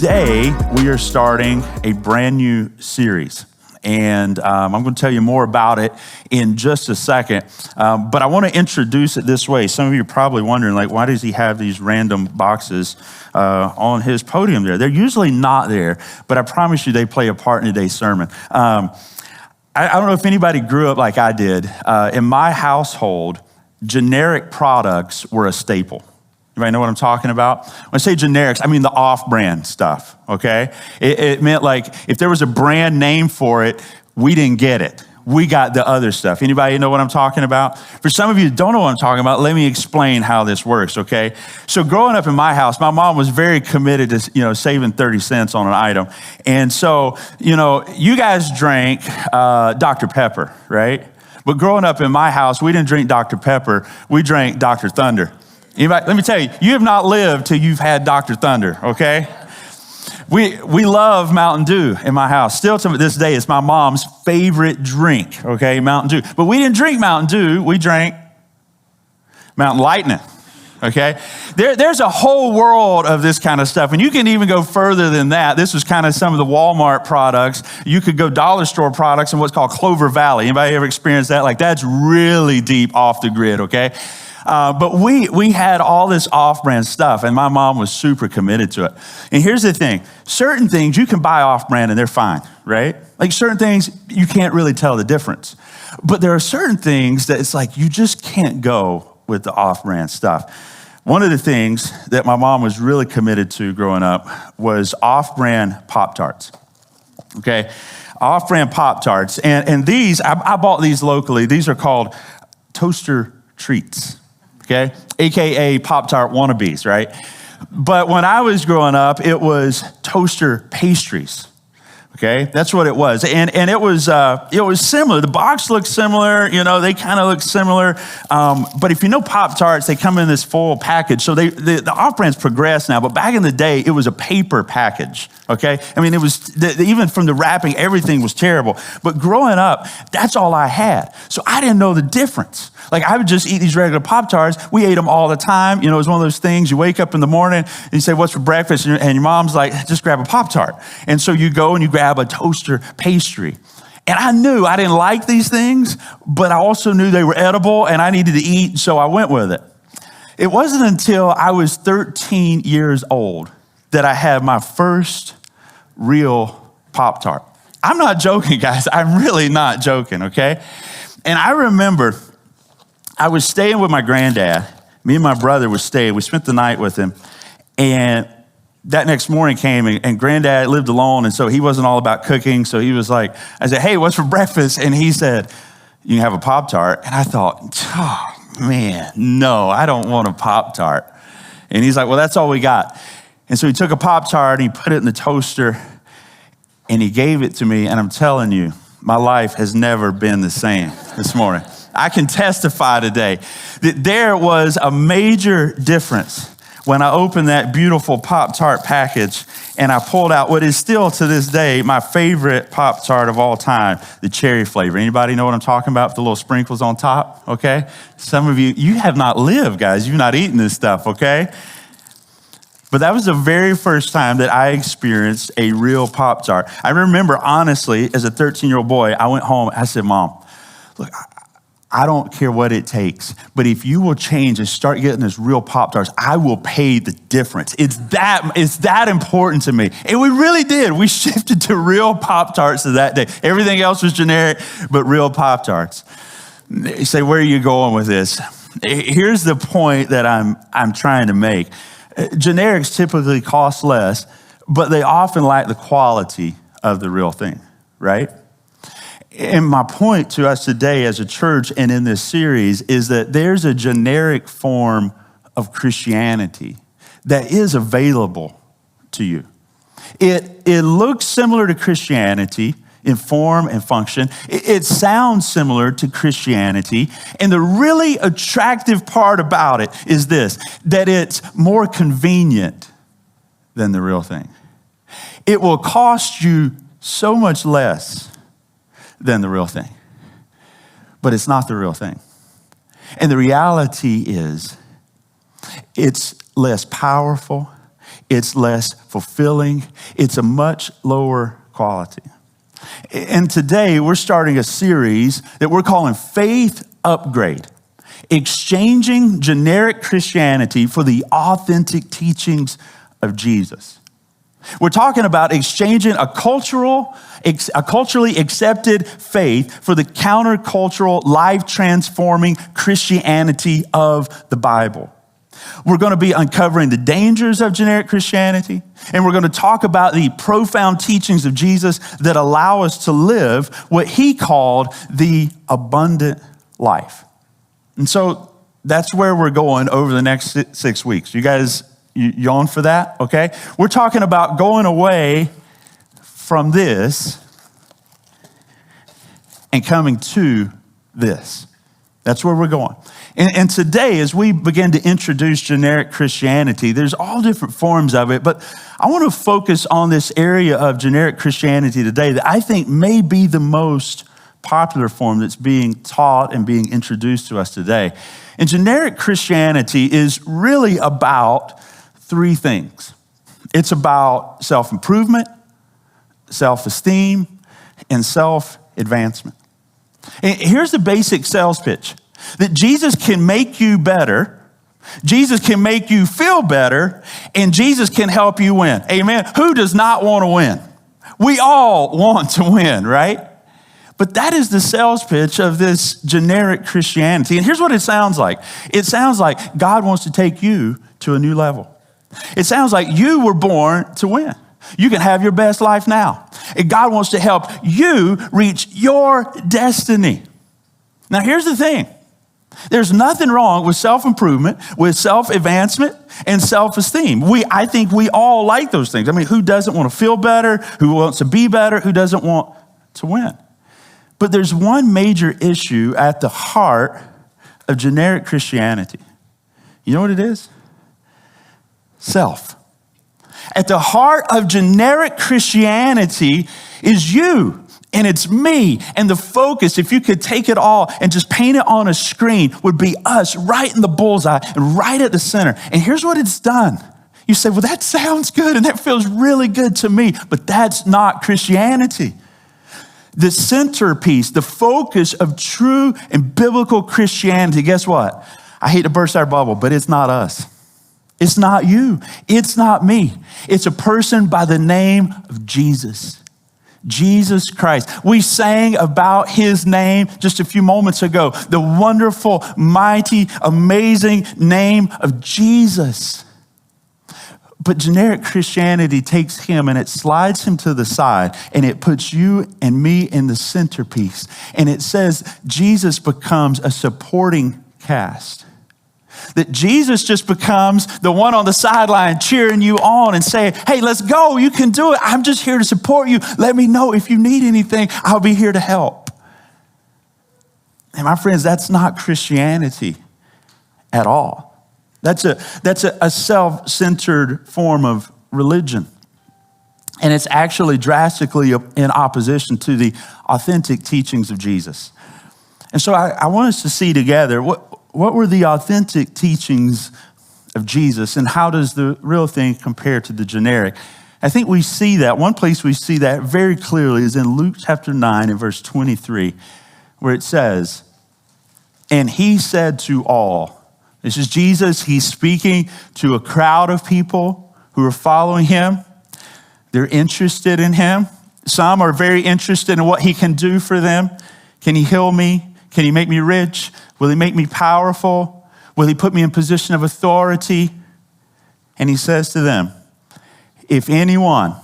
Today, we are starting a brand new series. And I'm going to tell you more about it in just a second. But I want to introduce it this way. Some of you are probably wondering, like, why does he have these random boxes on his podium there? They're usually not there, but I promise you they play a part in today's sermon. I don't know if anybody grew up like I did. In my household, generic products were a staple. Anybody know what I'm talking about? When I say generics, I mean the off-brand stuff, okay? It meant like if there was a brand name for it, we didn't get it. We got the other stuff. Anybody know what I'm talking about? For some of you who don't know what I'm talking about, let me explain how this works, okay? So growing up in my house, my mom was very committed to, saving 30 cents on an item. And so, you guys drank Dr. Pepper, right? But growing up in my house, we didn't drink Dr. Pepper. We drank Dr. Thunder. Anybody, let me tell you, you have not lived till you've had Dr. Thunder, okay? We love Mountain Dew in my house. Still to this day, it's my mom's favorite drink, okay, Mountain Dew. But we didn't drink Mountain Dew, we drank Mountain Lightning, okay? There's a whole world of this kind of stuff, and you can even go further than that. This was kind of some of the Walmart products. You could go dollar store products and what's called Clover Valley. Anybody ever experienced that? Like, that's really deep off the grid, okay? But we had all this off-brand stuff, and my mom was super committed to it. And here's the thing. Certain things you can buy off-brand and they're fine, right? Like certain things, you can't really tell the difference. But there are certain things that it's like you just can't go with the off-brand stuff. One of the things that my mom was really committed to growing up was off-brand Pop-Tarts, okay? Off-brand Pop-Tarts. And these, I bought these locally. These are called Toaster Treats. Okay, AKA Pop-Tart wannabes, right? But when I was growing up, it was toaster pastries. Okay, that's what it was, and it was similar. The box looked similar, they kind of look similar. But if you know Pop-Tarts, they come in this full package. So the off-brands progressed now, but back in the day, it was a paper package. Okay, I mean, it was even from the wrapping, everything was terrible. But growing up, that's all I had, so I didn't know the difference. Like I would just eat these regular Pop-Tarts. We ate them all the time. It was one of those things. You wake up in the morning and you say, "What's for breakfast?" And your mom's like, "Just grab a Pop-Tart." And so you go and you grab a toaster pastry. And I knew I didn't like these things, but I also knew they were edible and I needed to eat, so I went with it. It wasn't until I was 13 years old that I had my first real Pop-Tart. I'm not joking, guys. I'm really not joking, okay? And I remember I was staying with my granddad. Me and my brother were staying. We spent the night with him. And that next morning came, and granddad lived alone, and so he wasn't all about cooking. So he was like, I said, "Hey, what's for breakfast?" And he said, "You can have a Pop-Tart." And I thought, oh, man, no, I don't want a Pop-Tart. And he's like, "Well, that's all we got." And so he took a Pop-Tart and he put it in the toaster and he gave it to me. And I'm telling you, my life has never been the same this morning. I can testify today that there was a major difference when I opened that beautiful Pop-Tart package and I pulled out what is still to this day my favorite Pop-Tart of all time, the cherry flavor. Anybody know what I'm talking about with the little sprinkles on top, okay? Some of you have not lived, guys. You've not eaten this stuff, okay? But that was the very first time that I experienced a real Pop-Tart. I remember, honestly, as a 13-year-old boy, I went home, I said, "Mom, look, I don't care what it takes, but if you will change and start getting us real Pop-Tarts, I will pay the difference." It's that important to me. And we really did. We shifted to real Pop-Tarts to that day. Everything else was generic, but real Pop-Tarts. You say, where are you going with this? Here's the point that I'm trying to make. Generics typically cost less, but they often lack the quality of the real thing, right? And my point to us today as a church and in this series is that there's a generic form of Christianity that is available to you. It looks similar to Christianity in form and function. It sounds similar to Christianity. And the really attractive part about it is this, that it's more convenient than the real thing. It will cost you so much less than the real thing. But it's not the real thing. And the reality is, it's less powerful, it's less fulfilling, it's a much lower quality. And today we're starting a series that we're calling Faith Upgrade, exchanging generic Christianity for the authentic teachings of Jesus. We're talking about exchanging a culturally accepted faith for the countercultural, life-transforming Christianity of the Bible. We're going to be uncovering the dangers of generic Christianity, and we're going to talk about the profound teachings of Jesus that allow us to live what he called the abundant life. And so that's where we're going over the next 6 weeks. You guys, you on for that? Okay. We're talking about going away from this and coming to this. That's where we're going. And today, as we begin to introduce generic Christianity, there's all different forms of it, but I want to focus on this area of generic Christianity today that I think may be the most popular form that's being taught and being introduced to us today. And generic Christianity is really about three things. It's about self-improvement, self-esteem, and self-advancement. And here's the basic sales pitch: that Jesus can make you better, Jesus can make you feel better, and Jesus can help you win. Amen. Who does not want to win? We all want to win, right? But that is the sales pitch of this generic Christianity. And here's what it sounds like. It sounds like God wants to take you to a new level. It sounds like you were born to win. You can have your best life now. And God wants to help you reach your destiny. Now, here's the thing. There's nothing wrong with self-improvement, with self-advancement, and self-esteem. I think we all like those things. I mean, who doesn't want to feel better? Who wants to be better? Who doesn't want to win? But there's one major issue at the heart of generic Christianity. You know what it is? Self. At the heart of generic Christianity is you, and it's me, and the focus, if you could take it all and just paint it on a screen, would be us right in the bullseye and right at the center. And here's what it's done. You say, well, that sounds good and that feels really good to me, but that's not Christianity. The centerpiece, the focus of true and biblical Christianity, guess what? I hate to burst our bubble, but it's not us. It's not you. It's not me. It's a person by the name of Jesus. Jesus Christ. We sang about his name just a few moments ago. The wonderful, mighty, amazing name of Jesus. But generic Christianity takes him and it slides him to the side and it puts you and me in the centerpiece. And it says Jesus becomes a supporting cast. That Jesus just becomes the one on the sideline cheering you on and saying, hey, let's go, you can do it. I'm just here to support you. Let me know if you need anything. I'll be here to help. And my friends, that's not Christianity at all. That's a self-centered form of religion. And it's actually drastically in opposition to the authentic teachings of Jesus. And so I want us to see together what were the authentic teachings of Jesus and how does the real thing compare to the generic? I think we see that. One place we see that very clearly is in Luke chapter 9 and verse 23, where it says, and he said to all. This is Jesus. He's speaking to a crowd of people who are following him. They're interested in him. Some are very interested in what he can do for them. Can he heal me? Can he make me rich? Will he make me powerful? Will he put me in position of authority? And he says to them, if anyone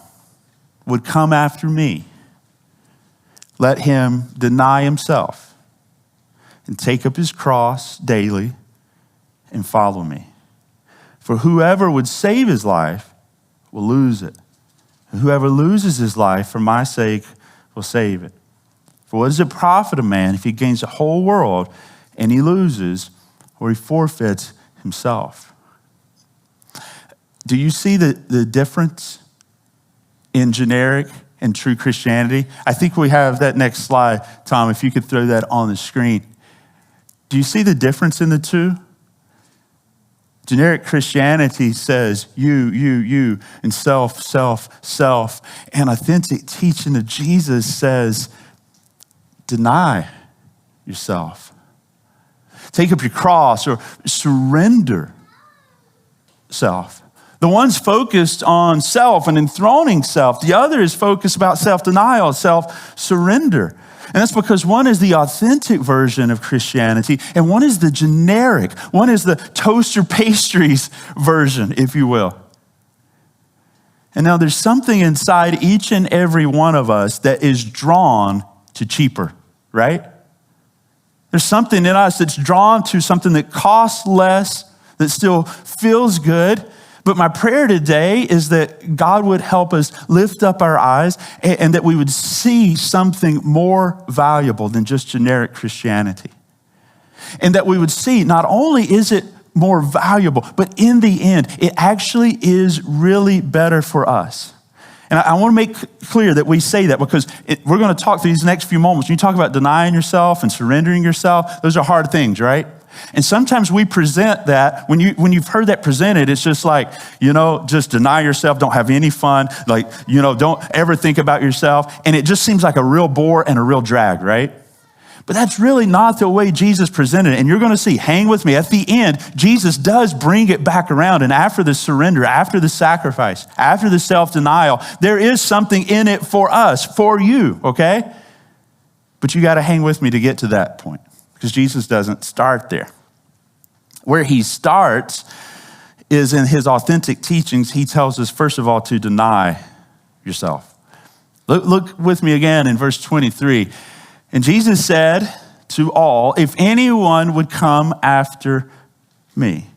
would come after me, let him deny himself and take up his cross daily and follow me. For whoever would save his life will lose it. And whoever loses his life for my sake will save it. For what does it profit a man if he gains the whole world and he loses or he forfeits himself? Do you see the difference in generic and true Christianity? I think we have that next slide, Tom, if you could throw that on the screen. Do you see the difference in the two? Generic Christianity says you, and self, self, self. And authentic teaching of Jesus says, deny yourself. Take up your cross or surrender self. The one's focused on self and enthroning self. The other is focused about self-denial, self-surrender. And that's because one is the authentic version of Christianity and one is the generic. One is the toaster pastries version, if you will. And now there's something inside each and every one of us that is drawn to cheaper, right? There's something in us that's drawn to something that costs less, that still feels good. But my prayer today is that God would help us lift up our eyes and that we would see something more valuable than just generic Christianity. And that we would see not only is it more valuable, but in the end, it actually is really better for us. And I want to make clear that we say that because we're going to talk through these next few moments. When you talk about denying yourself and surrendering yourself, those are hard things, right? And sometimes we present that, when you've heard that presented, it's just like, just deny yourself, don't have any fun, don't ever think about yourself. And it just seems like a real bore and a real drag, right? But that's really not the way Jesus presented it. And you're going to see, hang with me, at the end, Jesus does bring it back around. And after the surrender, after the sacrifice, after the self-denial, there is something in it for us, for you, okay? But you got to hang with me to get to that point. Because Jesus doesn't start there. Where he starts is in his authentic teachings. He tells us, first of all, to deny yourself. Look with me again in verse 23. And Jesus said to all, if anyone would come after me,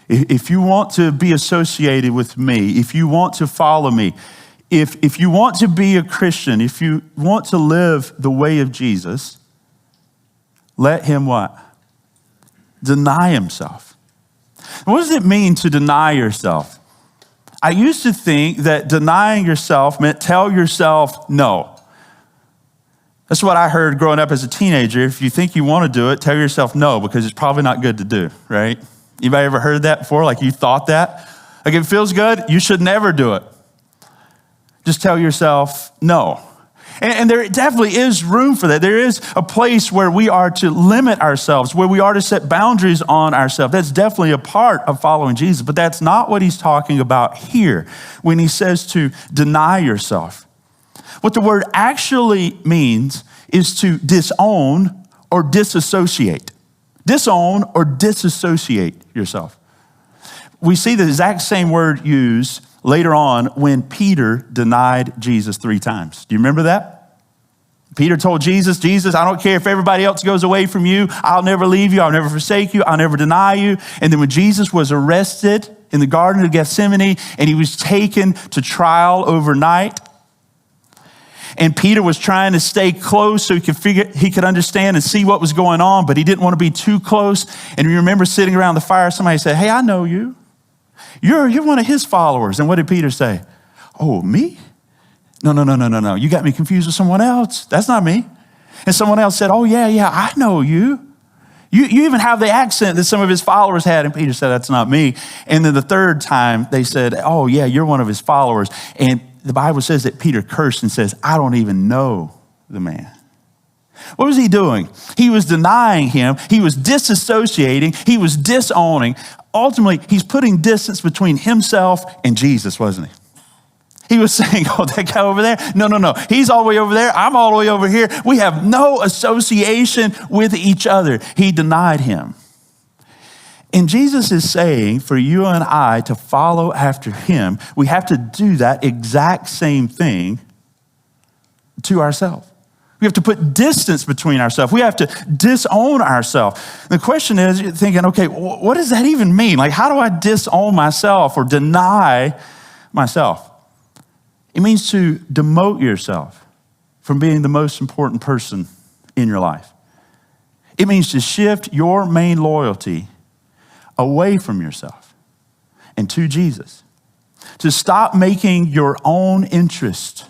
if you want to be associated with me, if you want to follow me, if you want to be a Christian, if you want to live the way of Jesus, let him what? Deny himself. What does it mean to deny yourself? I used to think that denying yourself meant tell yourself no. That's what I heard growing up as a teenager. If you think you want to do it, tell yourself no, because it's probably not good to do, right? Anybody ever heard that before? Like you thought that? Like if it feels good, you should never do it. Just tell yourself no. And there definitely is room for that. There is a place where we are to limit ourselves, where we are to set boundaries on ourselves. That's definitely a part of following Jesus, but that's not what he's talking about here when he says to deny yourself. What the word actually means is to disown or disassociate. Disown or disassociate yourself. We see the exact same word used later on when Peter denied Jesus 3 times. Do you remember that? Peter told Jesus, I don't care if everybody else goes away from you. I'll never leave you. I'll never forsake you. I'll never deny you. And then when Jesus was arrested in the Garden of Gethsemane and he was taken to trial overnight, and Peter was trying to stay close so he could understand and see what was going on, but he didn't want to be too close. And you remember sitting around the fire, somebody said, hey, I know you. You're one of his followers. And what did Peter say? Oh, me? No. You got me confused with someone else. That's not me. And someone else said, oh, yeah, I know you. You even have the accent that some of his followers had. And Peter said, that's not me. And then the third time they said, oh, yeah, you're one of his followers. And the Bible says that Peter cursed and says, I don't even know the man. What was he doing? He was denying him. He was disassociating. He was disowning. Ultimately, he's putting distance between himself and Jesus, wasn't he? He was saying, oh, that guy over there? No. He's all the way over there. I'm all the way over here. We have no association with each other. He denied him. And Jesus is saying for you and I to follow after him, we have to do that exact same thing to ourselves. We have to put distance between ourselves. We have to disown ourselves. The question is, you're thinking, okay, what does that even mean? Like, how do I disown myself or deny myself? It means to demote yourself from being the most important person in your life. It means to shift your main loyalty away from yourself and to Jesus. To stop making your own interest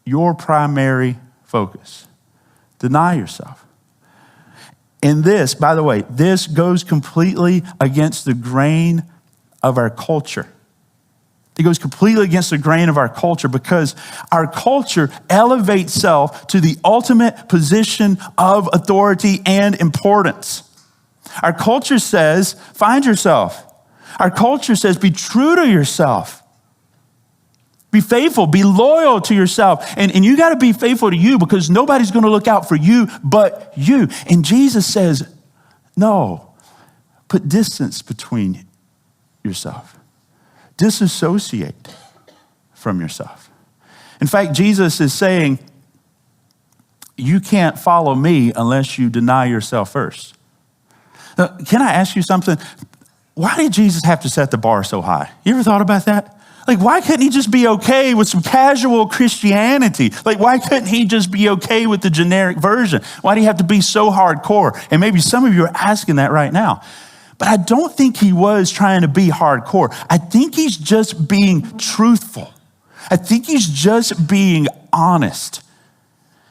your primary focus. Deny yourself. And this, by the way, this goes completely against the grain of our culture. It goes completely against the grain of our culture because our culture elevates self to the ultimate position of authority and importance. Our culture says, find yourself. Our culture says, be true to yourself. Be faithful, be loyal to yourself. And you got to be faithful to you because nobody's going to look out for you but you. And Jesus says, no, put distance between yourself. Disassociate from yourself. In fact, Jesus is saying, you can't follow me unless you deny yourself first. Now, can I ask you something? Why did Jesus have to set the bar so high? You ever thought about that? Like, why couldn't he just be okay with some casual Christianity? Like, why couldn't he just be okay with the generic version? Why do you have to be so hardcore? And maybe some of you are asking that right now. But I don't think he was trying to be hardcore. I think he's just being truthful. I think he's just being honest.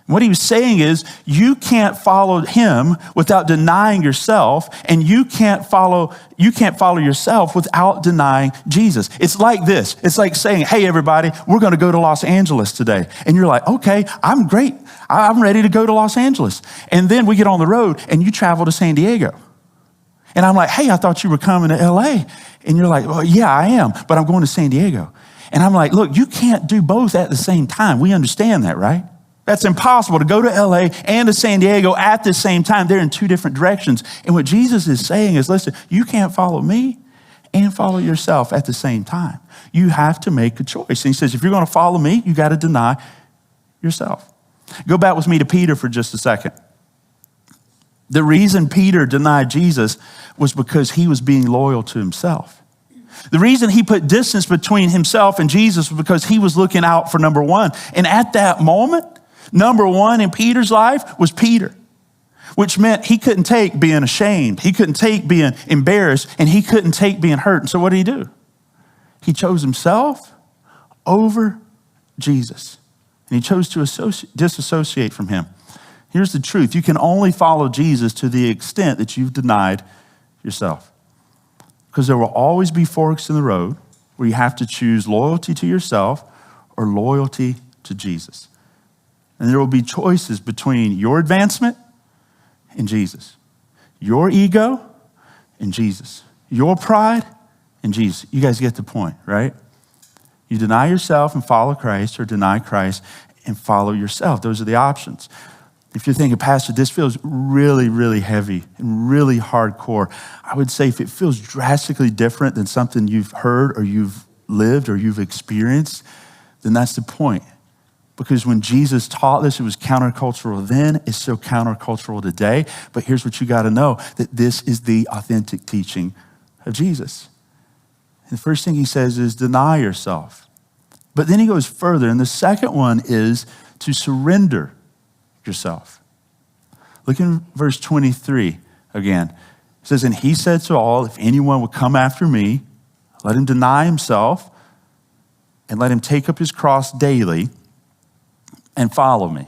What he was saying is, you can't follow him without denying yourself, and you can't follow yourself without denying Jesus. It's like this. It's like saying, hey, everybody, we're going to go to Los Angeles today. And you're like, okay, I'm great. I'm ready to go to Los Angeles. And then we get on the road, and you travel to San Diego. And I'm like, hey, I thought you were coming to LA. And you're like, well, yeah, I am, but I'm going to San Diego. And I'm like, look, you can't do both at the same time. We understand that, right? That's impossible to go to LA and to San Diego at the same time. They're in two different directions. And what Jesus is saying is, listen, you can't follow me and follow yourself at the same time. You have to make a choice. And he says, if you're going to follow me, you got to deny yourself. Go back with me to Peter for just a second. The reason Peter denied Jesus was because he was being loyal to himself. The reason he put distance between himself and Jesus was because he was looking out for number one. And at that moment, number one in Peter's life was Peter, which meant he couldn't take being ashamed. He couldn't take being embarrassed, and he couldn't take being hurt. And so what did he do? He chose himself over Jesus. And he chose to disassociate from him. Here's the truth. You can only follow Jesus to the extent that you've denied yourself. Because there will always be forks in the road where you have to choose loyalty to yourself or loyalty to Jesus. And there will be choices between your advancement and Jesus, your ego and Jesus, your pride and Jesus. You guys get the point, right? You deny yourself and follow Christ, or deny Christ and follow yourself. Those are the options. If you're thinking, Pastor, this feels really, really heavy and really hardcore, I would say if it feels drastically different than something you've heard or you've lived or you've experienced, then that's the point. Because when Jesus taught this, it was countercultural then, it's still countercultural today. But here's what you got to know, that this is the authentic teaching of Jesus. And the first thing he says is deny yourself. But then he goes further, and the second one is to surrender yourself. Look in verse 23 again. It says, and he said to all, if anyone would come after me, let him deny himself and let him take up his cross daily and follow me.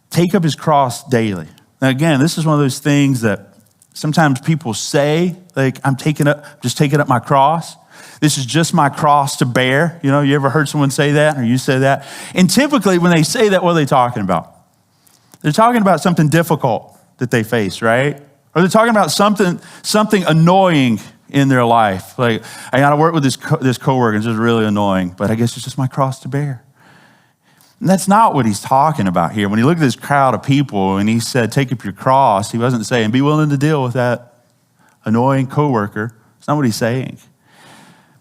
Take up his cross daily. Now again, this is one of those things that sometimes people say, like, I'm just taking up my cross. This is just my cross to bear. You know, you ever heard someone say that, or you say that? And typically when they say that, what are they talking about? They're talking about something difficult that they face, right? Or they're talking about something annoying in their life. Like, I got to work with this coworker, it's just really annoying, but I guess it's just my cross to bear. And that's not what he's talking about here. When he looked at this crowd of people and he said, take up your cross, he wasn't saying, be willing to deal with that annoying coworker. That's not what he's saying.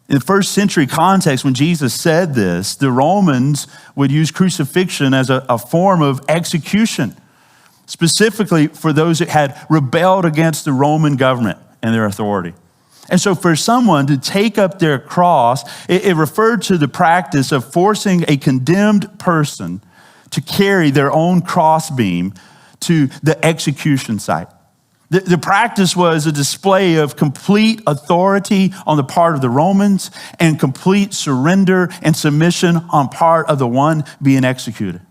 In the first century context, when Jesus said this, the Romans would use crucifixion as a form of execution, specifically for those that had rebelled against the Roman government and their authority. And so for someone to take up their cross, it referred to the practice of forcing a condemned person to carry their own crossbeam to the execution site. The practice was a display of complete authority on the part of the Romans and complete surrender and submission on part of the one being executed.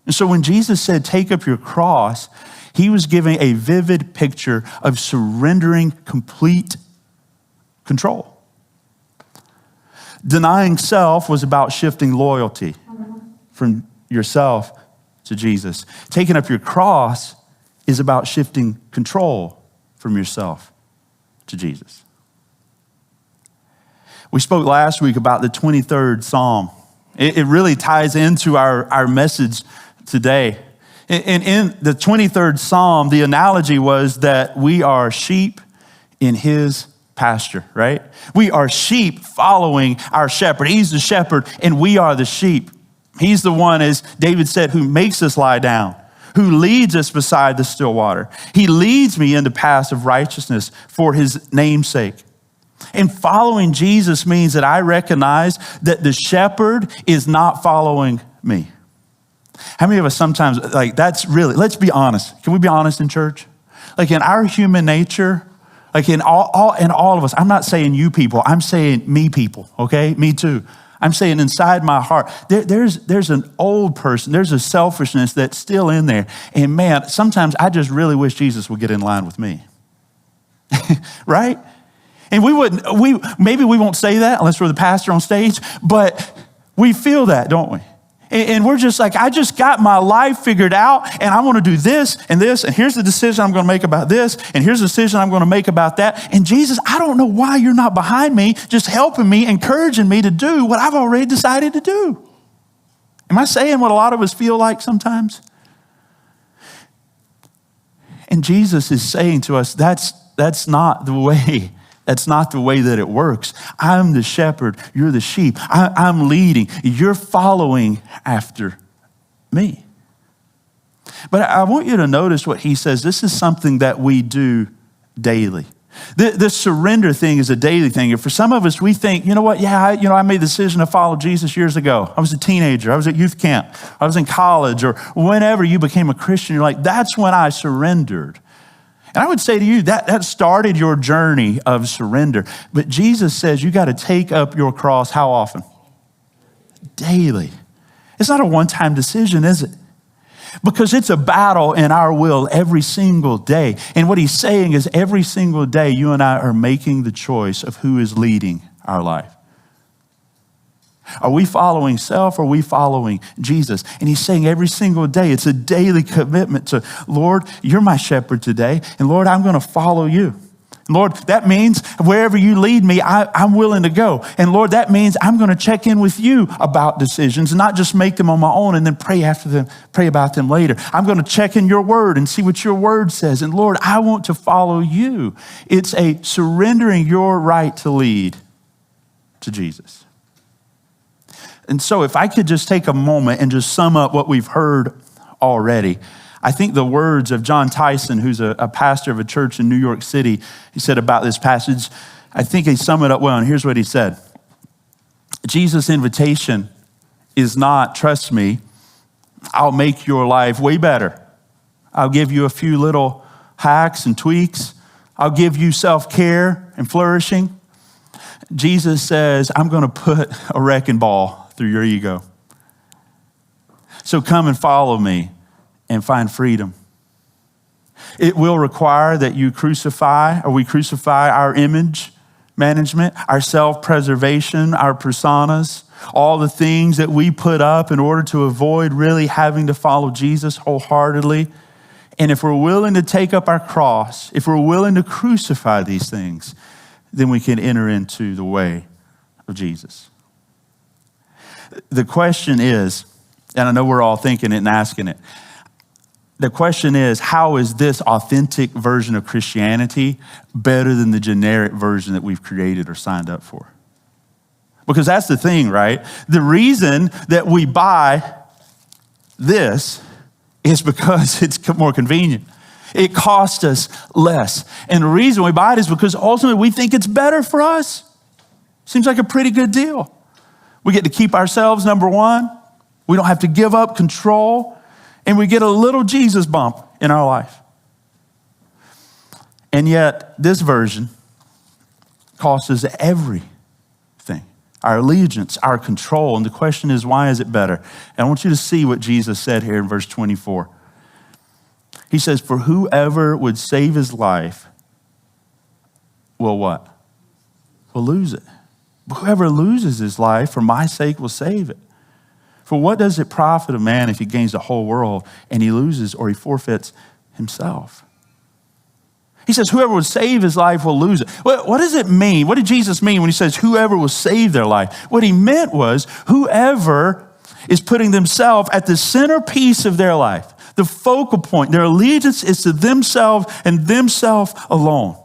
And so when Jesus said, take up your cross, he was giving a vivid picture of surrendering complete control. Denying self was about shifting loyalty from yourself to Jesus. Taking up your cross is about shifting control from yourself to Jesus. We spoke last week about the 23rd Psalm. It really ties into our message today. And in the 23rd Psalm, the analogy was that we are sheep in his pasture, right? We are sheep following our shepherd. He's the shepherd and we are the sheep. He's the one, as David said, who makes us lie down, who leads us beside the still water. He leads me into paths of righteousness for his name's sake. And following Jesus means that I recognize that the shepherd is not following me. How many of us sometimes, that's really, let's be honest. Can we be honest in church? In our human nature, in all of us, I'm not saying you people, I'm saying me people, okay? Me too. I'm saying inside my heart, there's an old person, there's a selfishness that's still in there. And man, sometimes I just really wish Jesus would get in line with me. Right? And maybe we won't say that unless we're the pastor on stage, but we feel that, don't we? And we're just I just got my life figured out and I want to do this, and here's the decision I'm going to make about this, and here's the decision I'm going to make about that. And Jesus, I don't know why you're not behind me, just helping me, encouraging me to do what I've already decided to do. Am I saying what a lot of us feel like sometimes? And Jesus is saying to us, that's not the way. That's not the way that it works. I'm the shepherd. You're the sheep. I'm leading. You're following after me. But I want you to notice what he says. This is something that we do daily. The surrender thing is a daily thing. And for some of us, we think, you know what? Yeah, I made the decision to follow Jesus years ago. I was a teenager. I was at youth camp. I was in college, or whenever you became a Christian, you're like, that's when I surrendered. And I would say to you, that started your journey of surrender. But Jesus says you got to take up your cross how often? Daily. It's not a one-time decision, is it? Because it's a battle in our will every single day. And what he's saying is every single day you and I are making the choice of who is leading our life. Are we following self or are we following Jesus? And he's saying every single day, it's a daily commitment to, Lord, you're my shepherd today. And Lord, I'm going to follow you. And Lord, that means wherever you lead me, I'm willing to go. And Lord, that means I'm going to check in with you about decisions and not just make them on my own and then pray about them later. I'm going to check in your word and see what your word says. And Lord, I want to follow you. It's a surrendering your right to lead to Jesus. And so if I could just take a moment and just sum up what we've heard already, I think the words of John Tyson, who's a pastor of a church in New York City, he said about this passage, I think he summed it up well, and here's what he said. Jesus' invitation is not, trust me, I'll make your life way better. I'll give you a few little hacks and tweaks. I'll give you self-care and flourishing. Jesus says, I'm going to put a wrecking ball through your ego. So come and follow me and find freedom. It will require that we crucify our image management, our self-preservation, our personas, all the things that we put up in order to avoid really having to follow Jesus wholeheartedly. And if we're willing to take up our cross, if we're willing to crucify these things, then we can enter into the way of Jesus. The question is, and I know we're all thinking it and asking it, the question is, how is this authentic version of Christianity better than the generic version that we've created or signed up for? Because that's the thing, right? The reason that we buy this is because it's more convenient. It costs us less. And the reason we buy it is because ultimately we think it's better for us. Seems like a pretty good deal. We get to keep ourselves, number one. We don't have to give up control. And we get a little Jesus bump in our life. And yet, this version costs us everything. Our allegiance, our control. And the question is, why is it better? And I want you to see what Jesus said here in verse 24. He says, for whoever would save his life will what? will lose it. But whoever loses his life for my sake will save it. For what does it profit a man if he gains the whole world and he loses or he forfeits himself? He says, whoever will save his life will lose it. What does it mean? What did Jesus mean when he says, whoever will save their life? What he meant was, whoever is putting themselves at the centerpiece of their life, the focal point, their allegiance is to themselves and themselves alone.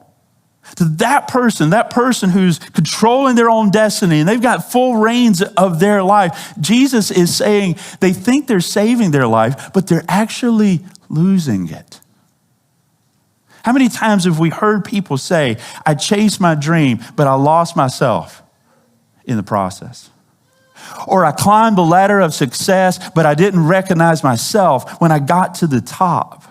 To that person who's controlling their own destiny and they've got full reins of their life, Jesus is saying they think they're saving their life, but they're actually losing it. How many times have we heard people say, I chased my dream, but I lost myself in the process? Or I climbed the ladder of success, but I didn't recognize myself when I got to the top.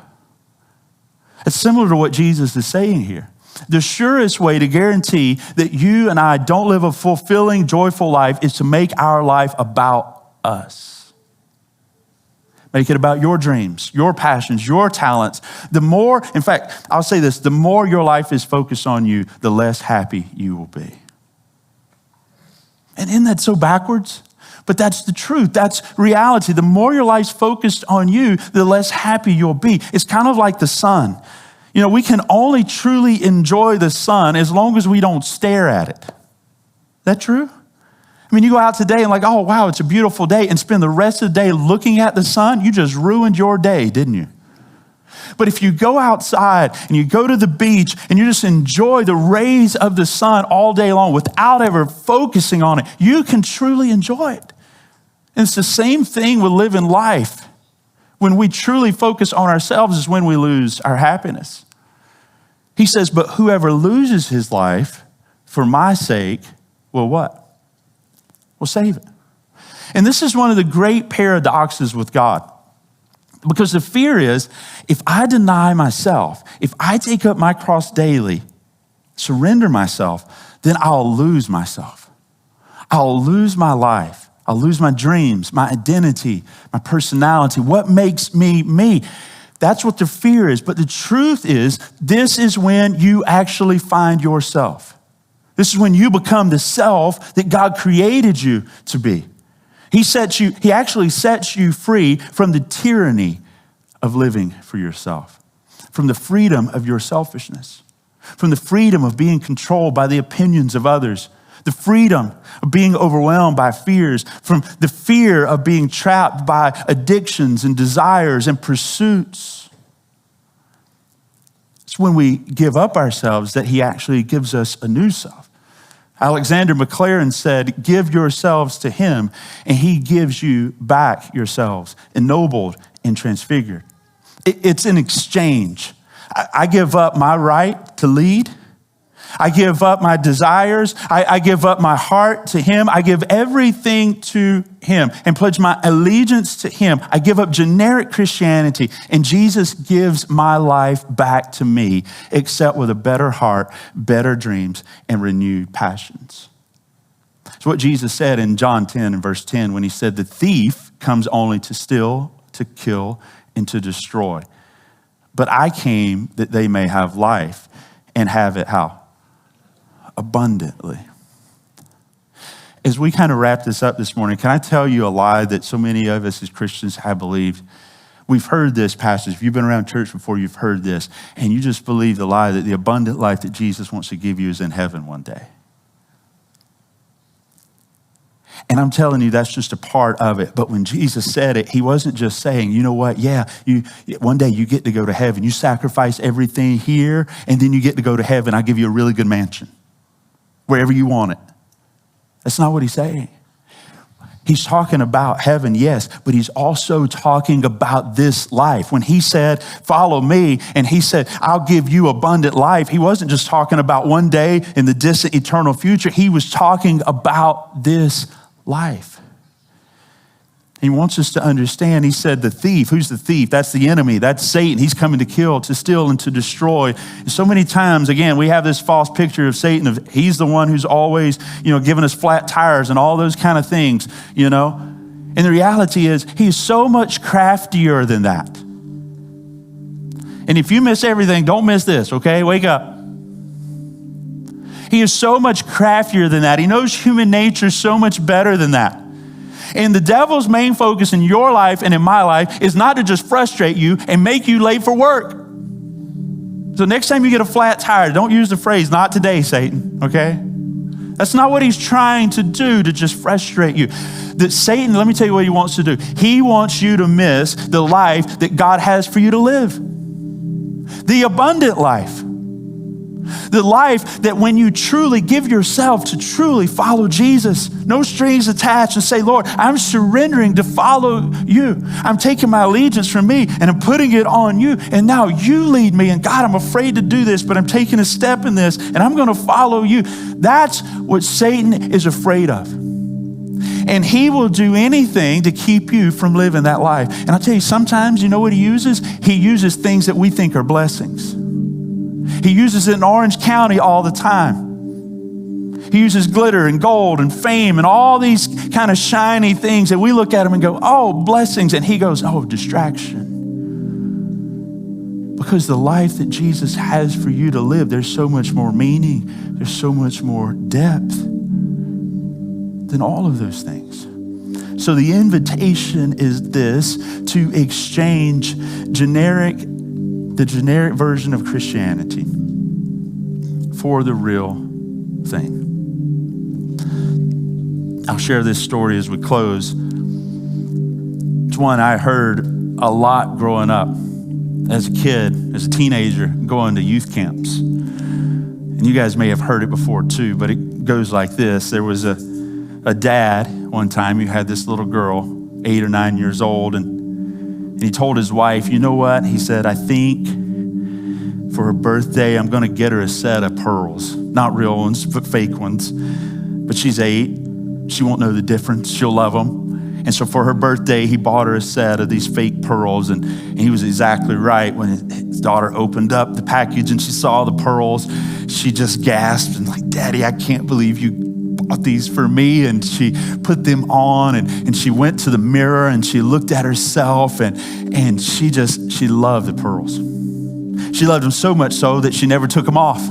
It's similar to what Jesus is saying here. The surest way to guarantee that you and I don't live a fulfilling, joyful life is to make our life about us. Make it about your dreams, your passions, your talents. The more, in fact, I'll say this, the more your life is focused on you, the less happy you will be. And isn't that so backwards? But that's the truth. That's reality. The more your life's focused on you, the less happy you'll be. It's kind of like the sun. You know, we can only truly enjoy the sun as long as we don't stare at it. Is that true? I mean, you go out today and like, oh, wow, it's a beautiful day, and spend the rest of the day looking at the sun, you just ruined your day, didn't you? But if you go outside and you go to the beach and you just enjoy the rays of the sun all day long without ever focusing on it, you can truly enjoy it. And it's the same thing with living life. When we truly focus on ourselves is when we lose our happiness. He says, but whoever loses his life for my sake will what? Will save it. And this is one of the great paradoxes with God. Because the fear is, if I deny myself, if I take up my cross daily, surrender myself, then I'll lose myself. I'll lose my life. I'll lose my dreams, my identity, my personality, what makes me me. That's what the fear is. But the truth is, this is when you actually find yourself. This is when you become the self that God created you to be. He actually sets you free from the tyranny of living for yourself, from the freedom of your selfishness, from the freedom of being controlled by the opinions of others, the freedom of being overwhelmed by fears, from the fear of being trapped by addictions and desires and pursuits. It's when we give up ourselves that he actually gives us a new self. Alexander McLaren said, give yourselves to him and he gives you back yourselves, ennobled and transfigured. It's an exchange. I give up my right to lead. I give up my desires. I give up my heart to him. I give everything to him and pledge my allegiance to him. I give up generic Christianity, and Jesus gives my life back to me, except with a better heart, better dreams, and renewed passions. It's what Jesus said in John 10 and verse 10 when he said, the thief comes only to steal, to kill, and to destroy. But I came that they may have life and have it how? Abundantly. As we kind of wrap this up this morning, can I tell you a lie that so many of us as Christians have believed? We've heard this passage. If you've been around church before, you've heard this, and you just believe the lie that the abundant life that Jesus wants to give you is in heaven one day. And I'm telling you, that's just a part of it. But when Jesus said it, he wasn't just saying, you know what? Yeah, one day you get to go to heaven. You sacrifice everything here, and then you get to go to heaven. I'll give you a really good mansion, wherever you want it. That's not what he's saying. He's talking about heaven, yes, but he's also talking about this life. When he said, follow me, and he said, I'll give you abundant life, he wasn't just talking about one day in the distant eternal future. He was talking about this life. He wants us to understand, he said the thief, who's the thief? That's the enemy, that's Satan. He's coming to kill, to steal, and to destroy. And so many times, again, we have this false picture of Satan, of he's the one who's always, giving us flat tires and all those kind of things, And the reality is, he's so much craftier than that. And if you miss everything, don't miss this, okay? Wake up. He is so much craftier than that. He knows human nature so much better than that. And the devil's main focus in your life and in my life is not to just frustrate you and make you late for work. So next time you get a flat tire, don't use the phrase, "Not today, Satan," okay? That's not what he's trying to do, to just frustrate you. That Satan, let me tell you what he wants to do. He wants you to miss the life that God has for you to live. The abundant life. The life that when you truly give yourself to truly follow Jesus, no strings attached, and say, "Lord, I'm surrendering to follow you. I'm taking my allegiance from me and I'm putting it on you. And now you lead me. And God, I'm afraid to do this, but I'm taking a step in this and I'm going to follow you." That's what Satan is afraid of. And he will do anything to keep you from living that life. And I'll tell you, sometimes, you know what he uses? He uses things that we think are blessings. He uses it in Orange County all the time. He uses glitter and gold and fame and all these kind of shiny things that we look at him and go, "Oh, blessings." And he goes, "Oh, distraction." Because the life that Jesus has for you to live, there's so much more meaning. There's so much more depth than all of those things. So the invitation is this: to exchange the generic version of Christianity for the real thing. I'll share this story as we close. It's one I heard a lot growing up as a kid, as a teenager, going to youth camps. And you guys may have heard it before too, but it goes like this. There was a dad one time who had this little girl, 8 or 9 years old, and he told his wife, "You know what?" He said, "I think for her birthday, I'm going to get her a set of pearls. Not real ones, but fake ones. But she's 8. She won't know the difference. She'll love them." And so for her birthday, he bought her a set of these fake pearls. And he was exactly right. When his daughter opened up the package and she saw the pearls, she just gasped and like, "Daddy, I can't believe you bought these for me." And she put them on and she went to the mirror and she looked at herself and she loved the pearls. She loved them so much so that she never took them off.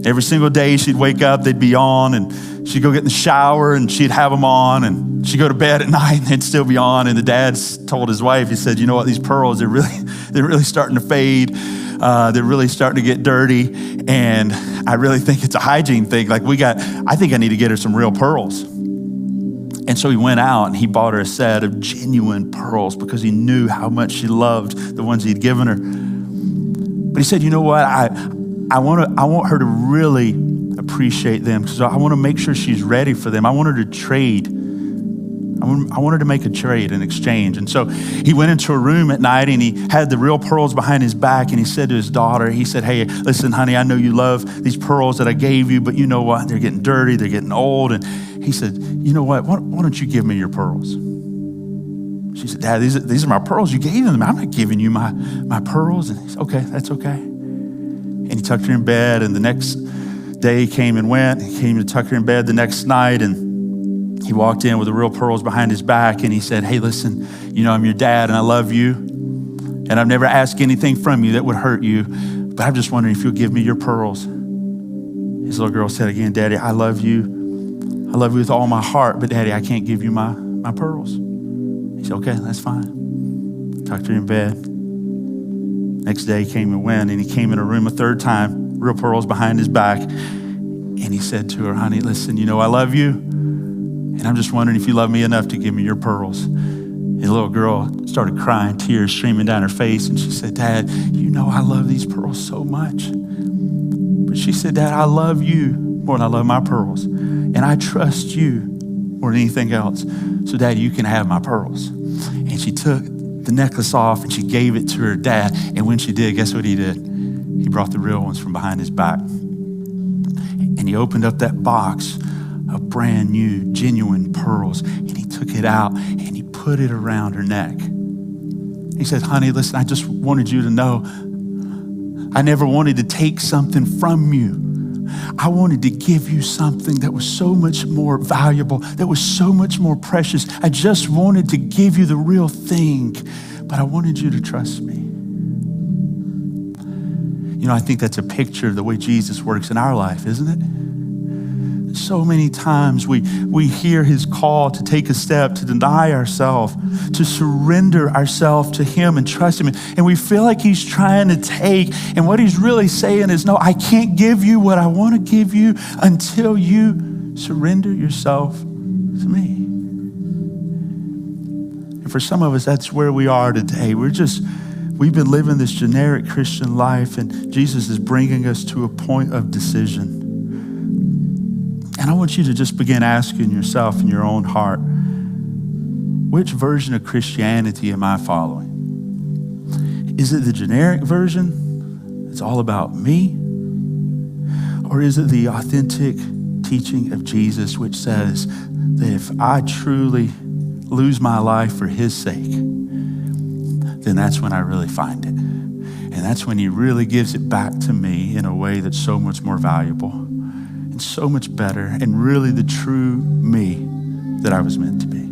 Every single day she'd wake up, they'd be on, and she'd go get in the shower and she'd have them on, and she'd go to bed at night and they'd still be on. And the dad told his wife, he said, "You know what, these pearls, they're really starting to fade. They're really starting to get dirty. And I really think it's a hygiene thing. Like I think I need to get her some real pearls." And so he went out and he bought her a set of genuine pearls because he knew how much she loved the ones he'd given her. But he said, "You know what? I want her to really appreciate them because I want to make sure she's ready for them. I want her to trade. I want her to make a trade, an exchange." And so he went into a room at night and he had the real pearls behind his back, and he said to his daughter, he said, "Hey, listen, honey, I know you love these pearls that I gave you, but you know what? They're getting dirty, they're getting old." And he said, "You know what? Why don't you give me your pearls?" She said, "Dad, these are my pearls. You gave them. I'm not giving you my pearls." And he said, "Okay, that's okay." And he tucked her in bed, and the next day he came and went. He came to tuck her in bed the next night, and he walked in with the real pearls behind his back, and he said, "Hey, listen, you know I'm your dad, and I love you, and I've never asked anything from you that would hurt you, but I'm just wondering if you'll give me your pearls." His little girl said again, "Daddy, I love you. I love you with all my heart, but Daddy, I can't give you my pearls." He said, "Okay, that's fine." Tucked her in bed. Next day he came and went, and he came in her room a third time, real pearls behind his back. And he said to her, "Honey, listen, you know I love you, and I'm just wondering if you love me enough to give me your pearls." And the little girl started crying, tears streaming down her face. And she said, "Dad, you know I love these pearls so much." But she said, "Dad, I love you more than I love my pearls. And I trust you more than anything else. So Dad, you can have my pearls." And she took the necklace off and she gave it to her dad. And when she did, guess what he did? He brought the real ones from behind his back. And he opened up that box of brand new, genuine pearls. And he took it out and he put it around her neck. He said, "Honey, listen, I just wanted you to know I never wanted to take something from you. I wanted to give you something that was so much more valuable, that was so much more precious. I just wanted to give you the real thing, but I wanted you to trust me." I think that's a picture of the way Jesus works in our life, isn't it? So many times we hear his call to take a step, to deny ourselves, to surrender ourselves to him and trust him. And we feel like he's trying to take, and what he's really saying is, no, I can't give you what I want to give you until you surrender yourself to me. And for some of us, that's where we are today. We've been living this generic Christian life, and Jesus is bringing us to a point of decision. And I want you to just begin asking yourself in your own heart, which version of Christianity am I following? Is it the generic version? It's all about me? Or is it the authentic teaching of Jesus, which says that if I truly lose my life for his sake, then that's when I really find it. And that's when he really gives it back to me in a way that's so much more valuable, so much better, and really the true me that I was meant to be.